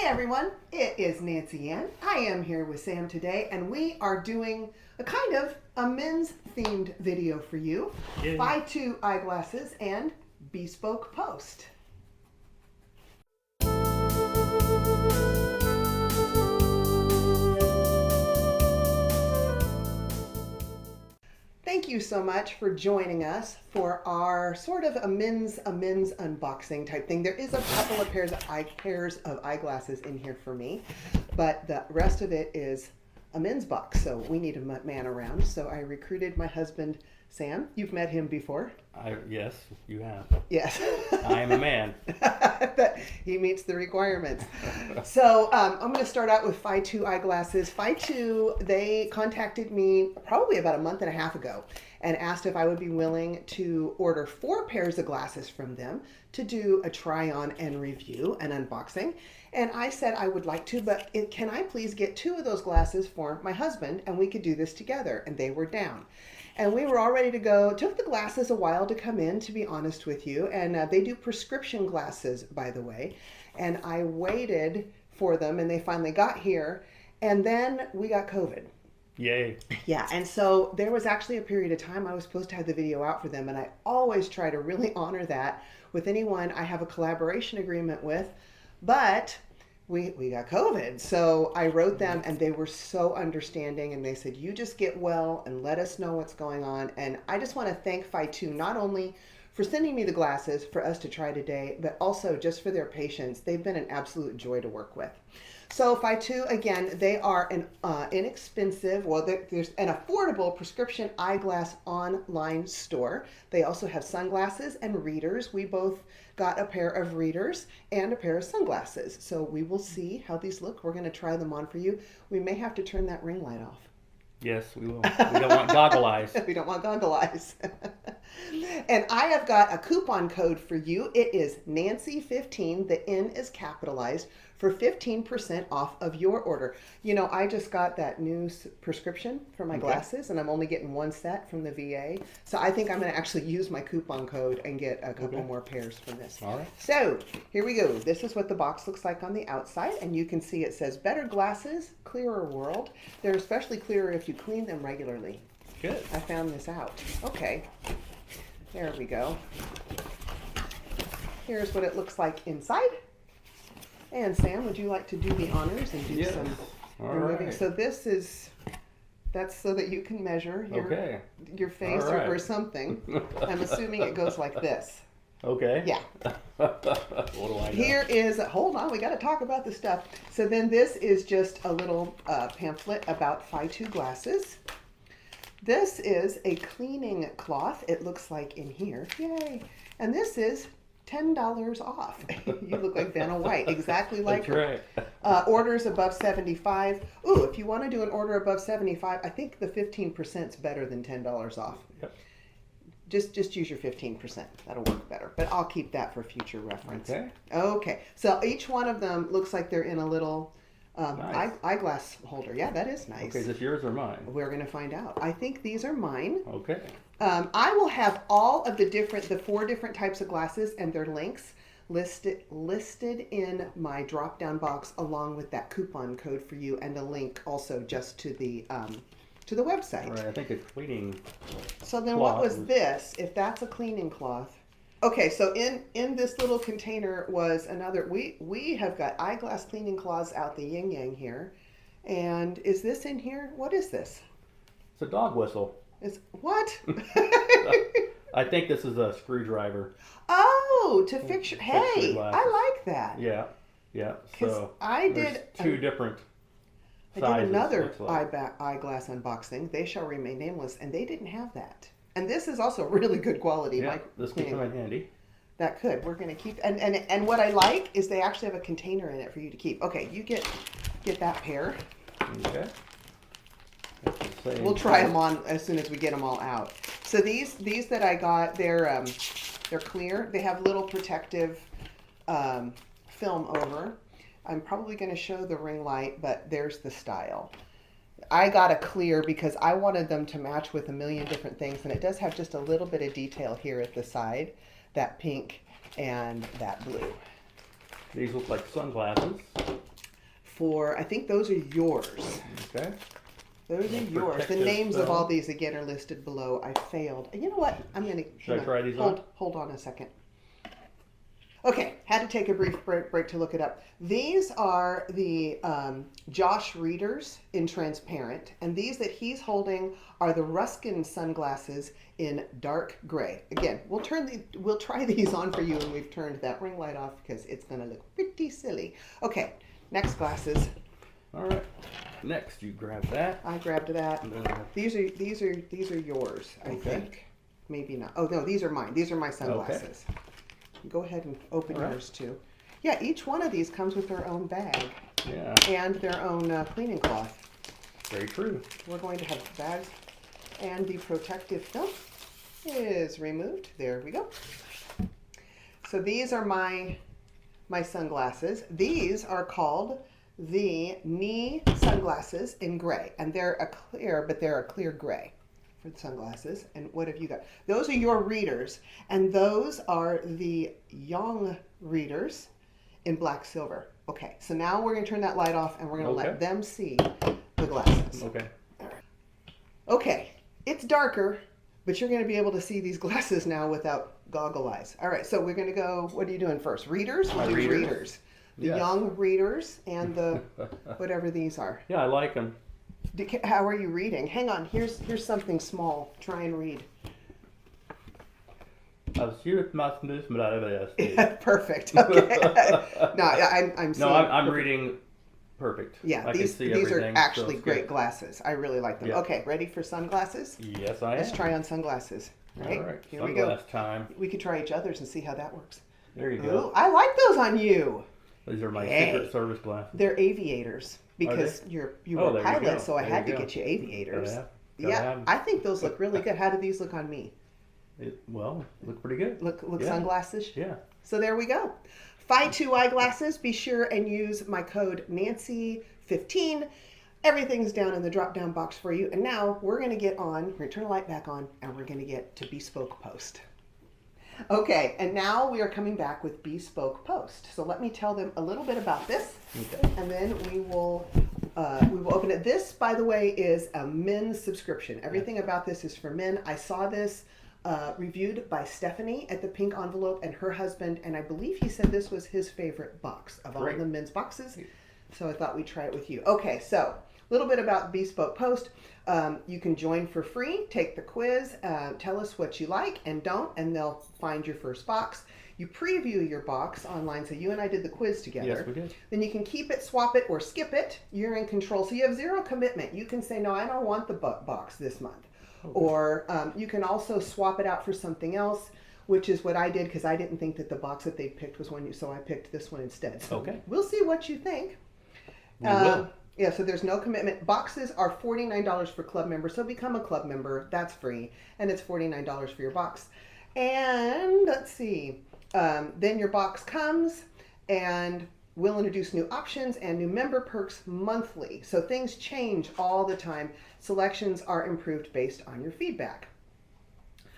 everyone, it is Nancy Ann. I am here with Sam today, and we are doing a kind of a men's themed video for you. Yay. FYTOO Eyeglasses and Bespoke Post. Thank you so much for joining us for our sort of a men's unboxing type thing. There is a couple of pairs of eyeglasses in here for me, but the rest of it is a men's box. So we need a man around. So I recruited my husband, Sam. You've met him before. Yes, you have. Yes. I am a man. He meets the requirements. So I'm going to start out with FYTOO Eyeglasses. FYTOO, they contacted me probably about a month and a half ago and asked if I would be willing to order 4 pairs of glasses from them to do a try on and review and unboxing. And I said I would like to, but can I please get 2 of those glasses for my husband and we could do this together? And they were down. And we were all ready to go. It took the glasses a while to come in, to be honest with you. And they do prescription glasses, by the way. And I waited for them, and they finally got here. And then we got COVID. Yay. Yeah, and so there was actually a period of time I was supposed to have the video out for them. And I always try to really honor that with anyone I have a collaboration agreement with. But we got COVID. So I wrote them and they were so understanding and they said, you just get well and let us know what's going on. And I just want to thank FYTOO not only for sending me the glasses for us to try today, but also just for their patience. They've been an absolute joy to work with. So FYTOO, again, they are an inexpensive, well, there's an affordable prescription eyeglass online store. They also have sunglasses and readers. We both got a pair of readers and a pair of sunglasses. So we will see how these look. We're going to try them on for you. We may have to turn that ring light off. Yes, we will. We don't want goggle eyes. We don't want goggle eyes. And I have got a coupon code for you. It is Nancy15. The N is capitalized for 15% off of your order. You know, I just got that new prescription for my glasses, and I'm only getting 1 set from the VA. So I think I'm going to actually use my coupon code and get a couple more pairs from this. All right. So here we go. This is what the box looks like on the outside, and you can see it says better glasses, clearer world. They're especially clearer if you clean them regularly. Good. I found this out. Okay. There we go. Here's what it looks like inside. And Sam, would you like to do the honors and do some removing? Right. So that's so that you can measure your face or something. I'm assuming it goes like this. Okay. Yeah. What do I know? Here is, hold on, we got to talk about this stuff. So then this is just a little pamphlet about FYTOO glasses. This is a cleaning cloth. It looks like in here. Yay. And this is $10 off. You look like Vanna White, exactly like That's her. right. Orders above 75. Ooh, if you want to do an order above 75, I think the 15% is better than $10 off. Yep. Just use your 15%. That'll work better. But I'll keep that for future reference. Okay. Okay. So each one of them looks like they're in a little Nice. eyeglass holder. Yeah, that is nice. Okay, is this yours or mine? We're going to find out. I think these are mine. Okay. I will have all of the 4 different types of glasses and their links listed in my drop-down box along with that coupon code for you and a link also just to the website. All right, I think a cleaning So then cloth what was this? If that's a cleaning cloth. Okay, so in this little container was another, we have got eyeglass cleaning cloths out the yin-yang here. And is this in here? What is this? It's a dog whistle. It's what? I think this is a screwdriver. Oh, to fix your, Fix your hey, glasses. I like that. Yeah. So I there's did 2 different I sizes. did another looks like. eyeglass unboxing. They shall remain nameless, and they didn't have that. And this is also really good quality. Yeah, this could come in handy. That could. We're going to keep, and what I like is they actually have a container in it for you to keep. Okay, you get that pair. Okay. We'll try them on as soon as we get them all out. So these that I got, they're clear. They have little protective film over. I'm probably going to show the ring light, but there's the style. I got a clear because I wanted them to match with a million different things, and it does have just a little bit of detail here at the side, that pink and that blue. These look like sunglasses. for, I think those are yours. Okay. Those are yours. The names of all these again are listed below. I failed. You know what? I'm going to... Should I try these on? Hold on a second. Okay, had to take a brief break to look it up. These are the Josh readers in transparent, and these that he's holding are the Ruskin sunglasses in dark gray. Again, we'll try these on for you, and we've turned that ring light off because it's going to look pretty silly. Okay, next glasses. All right. Next, you grab that. I grabbed that. These are yours, I think. Maybe not. Oh no, these are mine. These are my sunglasses. Okay. Go ahead and open yours too. Yeah, each one of these comes with their own bag. Yeah. And their own cleaning cloth. Very true. We're going to have bags, and the protective film is removed. There we go. So these are my sunglasses. These are called the Nee Sunglasses in gray, and they're a clear gray for the sunglasses. And what have you got? Those are your readers, and those are the Yonng readers in black silver. Okay, so now we're going to turn that light off, and we're going to let them see the glasses. Okay. All right. Okay, it's darker, but you're going to be able to see these glasses now without goggle eyes. All right, so we're going to go, what are you doing first? Readers? We'll do readers. The Yonng readers and the whatever these are. Yeah, I like them. How are you reading? Hang on. Here's something small. Try and read. Perfect. Okay. I'm reading perfect. Yeah, these are actually great glasses. I really like them. Yeah. Okay, ready for sunglasses? Yes, I am. Let's try on sunglasses. Right? All right. Here we go. Time. We could try each other's and see how that works. There you go. Ooh, I like those on you. These are my Secret Service glasses. They're aviators because you were a pilot, so I had to get you aviators. Yeah, I think those look really good. How do these look on me? Look pretty good. Look sunglasses? Yeah. So there we go. FYTOO Eyeglasses. Be sure and use my code Nancy15. Everything's down in the drop-down box for you. And now we're going to turn the light back on, and we're going to get to Bespoke Post. Okay, and now we are coming back with Bespoke Post. So let me tell them a little bit about this, and then we will open it. This, by the way, is a men's subscription. Everything about this is for men. I saw this reviewed by Stephanie at the Pink Envelope and her husband, and I believe he said this was his favorite box of all of the men's boxes. So I thought we'd try it with you. Okay, so a little bit about Bespoke Post. You can join for free, take the quiz, tell us what you like and don't, and they'll find your first box. You preview your box online, so you and I did the quiz together. Yes, we did. Then you can keep it, swap it, or skip it. You're in control, so you have zero commitment. You can say, no, I don't want the box this month. Okay. Or you can also swap it out for something else, which is what I did because I didn't think that the box that they picked was one, so I picked this one instead. So we'll see what you think. We will. Yeah, so there's no commitment. Boxes are $49 for club members, so become a club member. That's free, and it's $49 for your box. And let's see, then your box comes, and we'll introduce new options and new member perks monthly. So things change all the time. Selections are improved based on your feedback.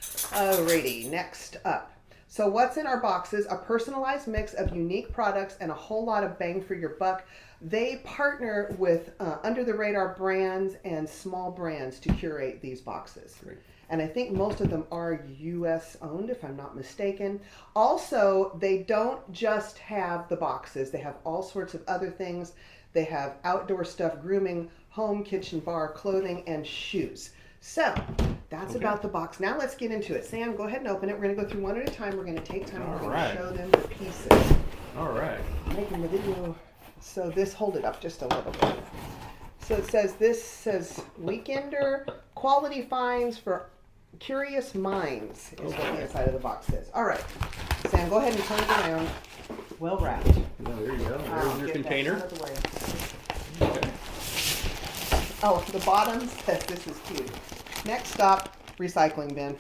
Alrighty, next up. So what's in our boxes? A personalized mix of unique products and a whole lot of bang for your buck. They partner with under-the-radar brands and small brands to curate these boxes. Great. And I think most of them are U.S. owned, if I'm not mistaken. Also, they don't just have the boxes. They have all sorts of other things. They have outdoor stuff, grooming, home, kitchen, bar, clothing, and shoes. So that's about the box. Now let's get into it. Sam, go ahead and open it. We're going to go through one at a time. We're going to take time. We're going to show them the pieces. All right. Making the video. So this, hold it up just a little bit. So this says Weekender Quality Finds for Curious Minds is what the inside of the box says. All right. Sam, go ahead and turn it around. Well wrapped. Well, there you go. There's your container. That out of the way. Okay. Oh, the bottom says this is cute. Next stop, recycling bin.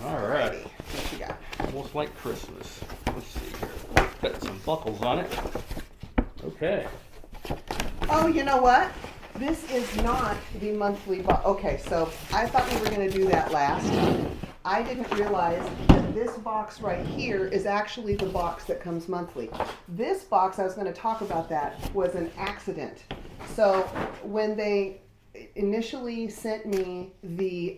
All right. What you got? Almost like Christmas. Let's see here. Got some buckles on it. Okay. Oh, you know what? This is not the monthly box. Okay, so I thought we were going to do that last. I didn't realize that this box right here is actually the box that comes monthly. This box, I was going to talk about that, was an accident. So when they initially sent me the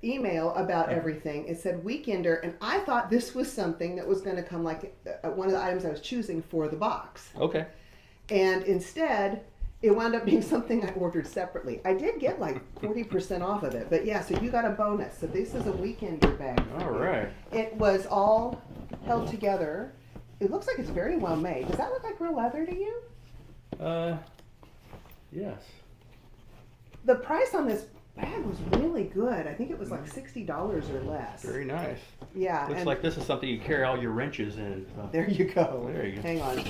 email about everything, it said Weekender, and I thought this was something that was going to come like one of the items I was choosing for the box. Okay. And instead, it wound up being something I ordered separately. I did get like 40% off of it, but yeah, so you got a bonus. So this is a Weekender bag. All right. It was all held together. It looks like it's very well made. Does that look like real leather to you? Yes. The price on this bag was really good. I think it was like $60 or less. Very nice. Yeah. Looks like this is something you carry all your wrenches in. So. There you go. There you go. Hang on.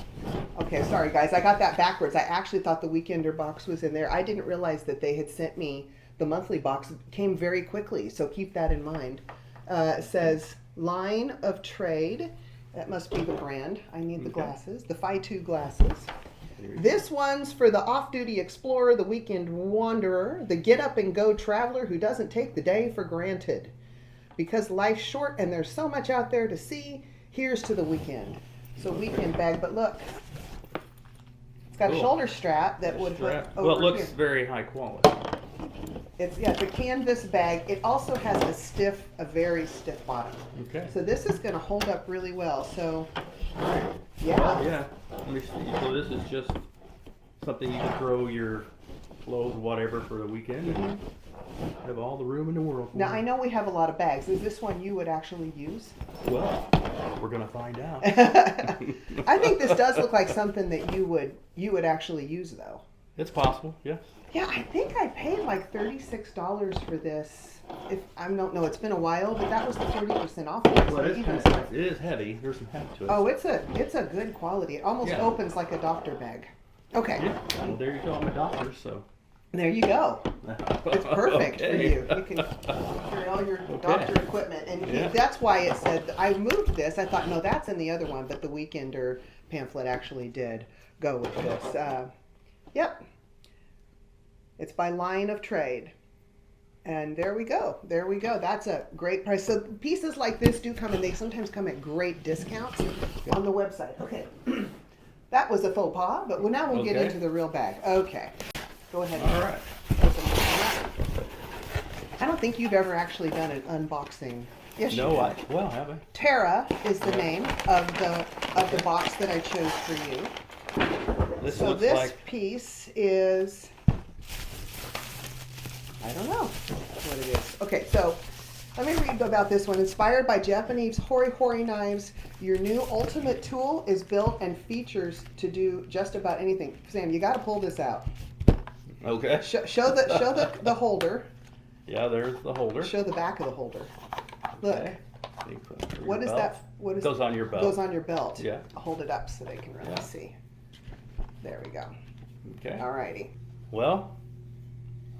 Okay, sorry guys. I got that backwards. I actually thought the Weekender box was in there. I didn't realize that they had sent me the monthly box. It came very quickly, so keep that in mind. It says line of trade. That must be the brand. I need the glasses. The FYTOO glasses. This one's for the off-duty explorer, the weekend wanderer, the get-up-and-go traveler who doesn't take the day for granted. Because life's short and there's so much out there to see, here's to the weekend. So weekend bag, but look. It's got a shoulder strap that would hook over well, it looks here. very high quality. It's a canvas bag. It also has a very stiff bottom. Okay. So this is going to hold up really well. So, yeah. Well, yeah. Let me see. So this is just something you can throw your clothes, whatever, for the weekend, and have all the room in the world. Now I know we have a lot of bags. Is this one you would actually use? Well, we're gonna find out. I think this does look like something that you would actually use, though. It's possible. Yes. Yeah, I think I paid like $36 for this. If I don't know, it's been a while, but that was the 30% off. Well, it is heavy. There's some heft to it. Oh, it's a good quality. It almost opens like a doctor bag. Okay. Yeah. Well, there you go. I'm a doctor, so. There you go. It's perfect for you. You can carry all your doctor equipment. And that's why it said, I moved this. I thought, no, that's in the other one, but the Weekender pamphlet actually did go with this. Yep. It's by line of trade. And there we go. There we go. That's a great price. So pieces like this do come, and they sometimes come at great discounts on the website. Okay. That was a faux pas, but now we'll get into the real bag. Okay. Go ahead. All right. I don't think you've ever actually done an unboxing. Yes, you did. Well, have I? Tara is the name of the box that I chose for you. So this piece is, I don't know what it is. Okay, so let me read about this one. Inspired by Japanese hori knives, your new ultimate tool is built and features to do just about anything. Sam, you got to pull this out. Okay. Show the holder. Yeah, there's the holder. Show the back of the holder. Look. Okay. What is that? What is goes on your belt? Goes on your belt. Yeah. I'll hold it up so they can really see. There we go. Okay. Alrighty. Well,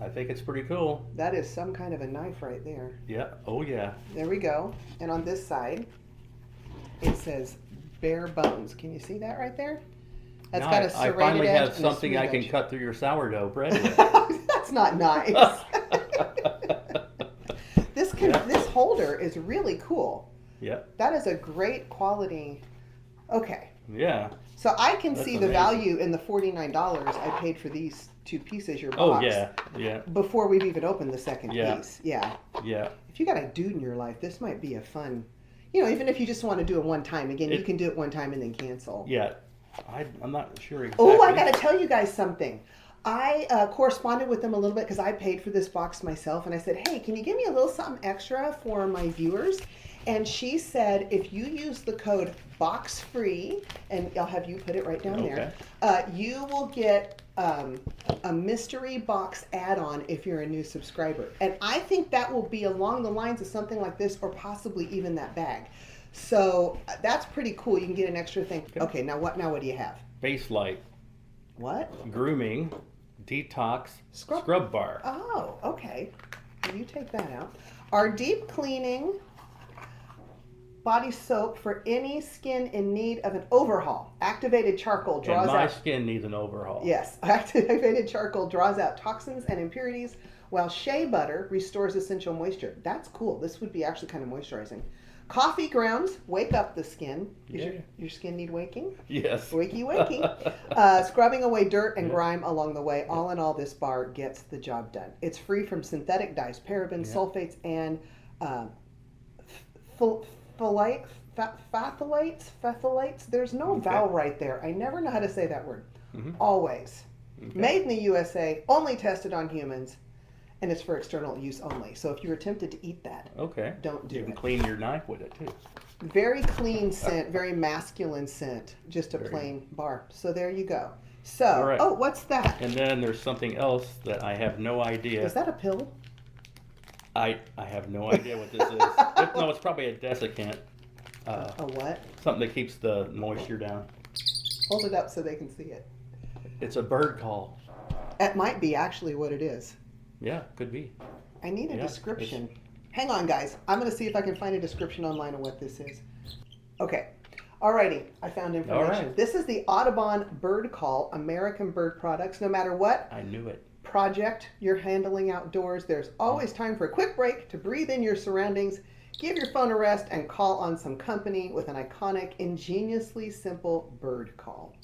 I think it's pretty cool. That is some kind of a knife right there. Yeah. Oh yeah. There we go. And on this side, it says bare bones. Can you see that right there? That's got a serrated edge. I finally have and something I can edge. cut through your sourdough bread with. That's not nice. This holder is really cool. Yep. That is a great quality. Okay. Yeah. So I can see the amazing. value in the $49 I paid for these two pieces, your box. Oh yeah, yeah. Before we've even opened the second piece. Yeah. Yeah. If you got a dude in your life, this might be a fun, even if you just want to do it one time. Again, you can do it one time and then cancel. Yeah. I'm not sure exactly. Oh, I got to tell you guys something. I corresponded with them a little bit because I paid for this box myself, and I said, hey, can you give me a little something extra for my viewers? And she said, if you use the code BOXFREE, and I'll have you put it right down there, you will get a mystery box add-on if you're a new subscriber. And I think that will be along the lines of something like this, or possibly even that bag. So that's pretty cool. You can get an extra thing. Okay, now what do you have? Face light. What? Grooming. Detox. Scrub bar. Oh, okay. You take that out. Our deep cleaning body soap for any skin in need of an overhaul. Activated charcoal draws out. And my skin needs an overhaul. Yes, activated charcoal draws out toxins and impurities while shea butter restores essential moisture. That's cool. This would be actually kind of moisturizing. Coffee grounds wake up the skin. Does your skin need waking? Yes. Wakey, scrubbing away dirt and grime along the way. All in all, this bar gets the job done. It's free from synthetic dyes, parabens, sulfates, and phthalates. There's no vowel right there. I never know how to say that word. Always. Made in the USA, only tested on humans, and it's for external use only. So if you're tempted to eat that, don't do it. You can clean your knife with it too. Very clean scent, very masculine scent, just a plain bar. So there you go. So, oh, what's that? And then there's something else that I have no idea. Is that a pill? I have no idea what this is. No, it's probably a desiccant. A what? Something that keeps the moisture down. Hold it up so they can see it. It's a bird call. That might be actually what it is. Yeah, could be. I need a description. Hang on, guys. I'm going to see if I can find a description online of what this is. Okay. Alrighty. I found information. All right. This is the Audubon Bird Call, American Bird Products. No matter what I knew it. project you're handling outdoors, there's always time for a quick break to breathe in your surroundings, give your phone a rest, and call on some company with an iconic, ingeniously simple bird call.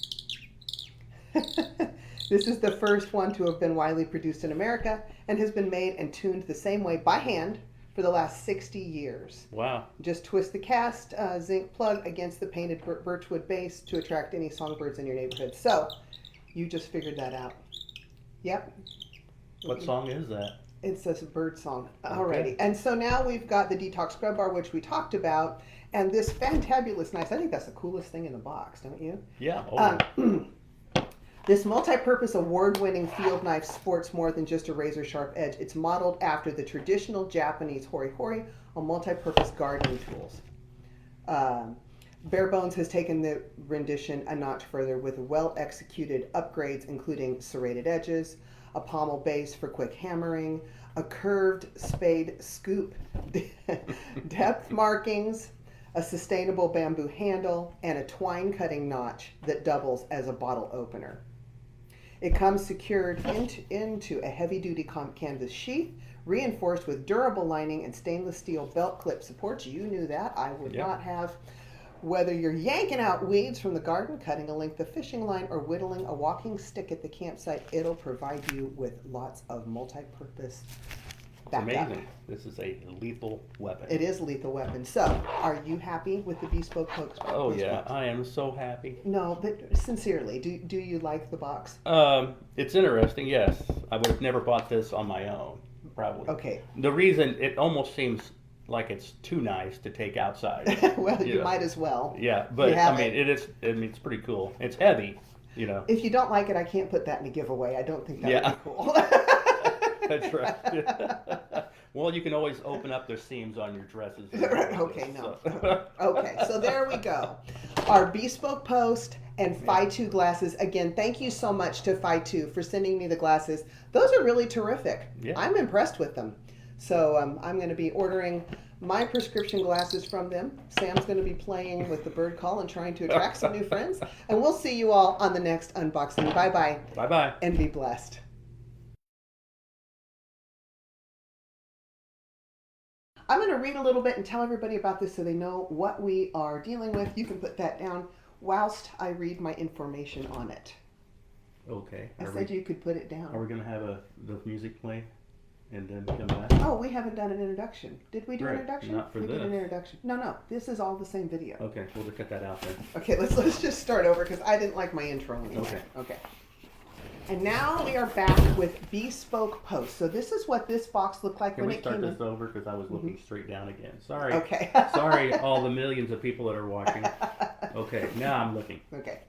This is the first one to have been widely produced in America and has been made and tuned the same way by hand for the last 60 years. Wow. Just twist the cast zinc plug against the painted birchwood base to attract any songbirds in your neighborhood. So, you just figured that out. Yep. What song is that? It's a bird song. Alrighty. And so now we've got the Detox Scrub Bar, which we talked about, and this fantabulous nice, I think that's the coolest thing in the box, don't you? Yeah. This multi-purpose award-winning field knife sports more than just a razor-sharp edge. It's modeled after the traditional Japanese hori-hori on multi-purpose gardening tools. Bare Bones has taken the rendition a notch further with well-executed upgrades, including serrated edges, a pommel base for quick hammering, a curved spade scoop, depth markings, a sustainable bamboo handle, and a twine cutting notch that doubles as a bottle opener. It comes secured into a heavy-duty canvas sheath, reinforced with durable lining and stainless steel belt clip supports. You knew that. I would not have. Whether you're yanking out weeds from the garden, cutting a length of fishing line, or whittling a walking stick at the campsite, it'll provide you with lots of multi-purpose backup. Amazing. This is a lethal weapon. It is a lethal weapon. So, are you happy with the Bespoke Post? Oh, yeah. I am so happy. No, but sincerely, do you like the box? It's interesting, yes. I would have never bought this on my own, probably. Okay. The reason, it almost seems like it's too nice to take outside. Well, you might as well. Yeah, but I mean, it's pretty cool. It's heavy, you know. If you don't like it, I can't put that in a giveaway. I don't think that would be cool. That's right. Well, you can always open up the seams on your dresses. Okay, no. Okay, so there we go. Our Bespoke Post and FYTOO glasses. Again, thank you so much to FYTOO for sending me the glasses. Those are really terrific. Yeah. I'm impressed with them. So I'm going to be ordering my prescription glasses from them. Sam's going to be playing with the bird call and trying to attract some new friends. And we'll see you all on the next unboxing. Bye-bye. Bye-bye. And be blessed. I'm going to read a little bit and tell everybody about this so they know what we are dealing with. You can put that down whilst I read my information on it. Okay. I said you could put it down. Are we going to have the music play and then come back? Oh, we haven't done an introduction. Did we do an introduction? Not for we this. did an introduction. No. This is all the same video. Okay, we'll just cut that out then. Okay, let's just start over because I didn't like my intro anyway. Okay. And now we are back with Bespoke Post. So this is what this box looked like when it came in. Can we start this over because I was looking straight down again. Sorry. Okay. Sorry, all the millions of people that are watching. Okay, now I'm looking. Okay.